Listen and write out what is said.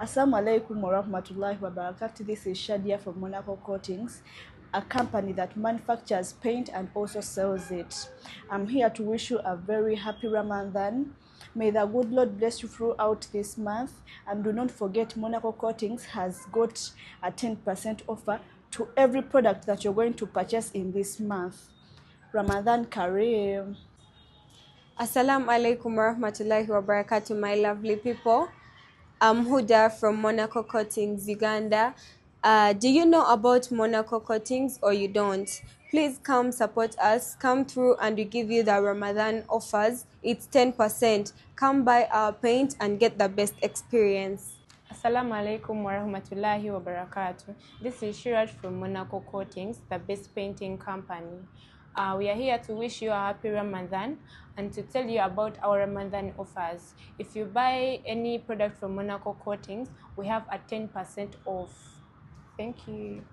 Assalamu alaikum wa rahmatullahi wa barakatuh. This is Shadia from Monaco Coatings, a company that manufactures paint and also sells it. I'm here to wish you a very happy Ramadan. May the good Lord bless you throughout this month. And do not forget, Monaco Coatings has got a 10% offer to every product that you're going to purchase in this month. Ramadhan Kareem. Assalamu alaikum warahmatullahi wabarakatuh, my lovely people. I'm Huda from Monaco Coatings, Uganda. Do you know about Monaco Coatings or you don't? Please come support us. Come through and we give you the Ramadan offers. It's 10%. Come buy our paint and get the best experience. Assalamu alaikum warahmatullahi wabarakatuh. This is Shirat from Monaco Coatings, the best painting company. We are here to wish you a happy Ramadan and to tell you about our Ramadan offers. If you buy any product from Monaco Coatings, we have a 10% off. Thank you.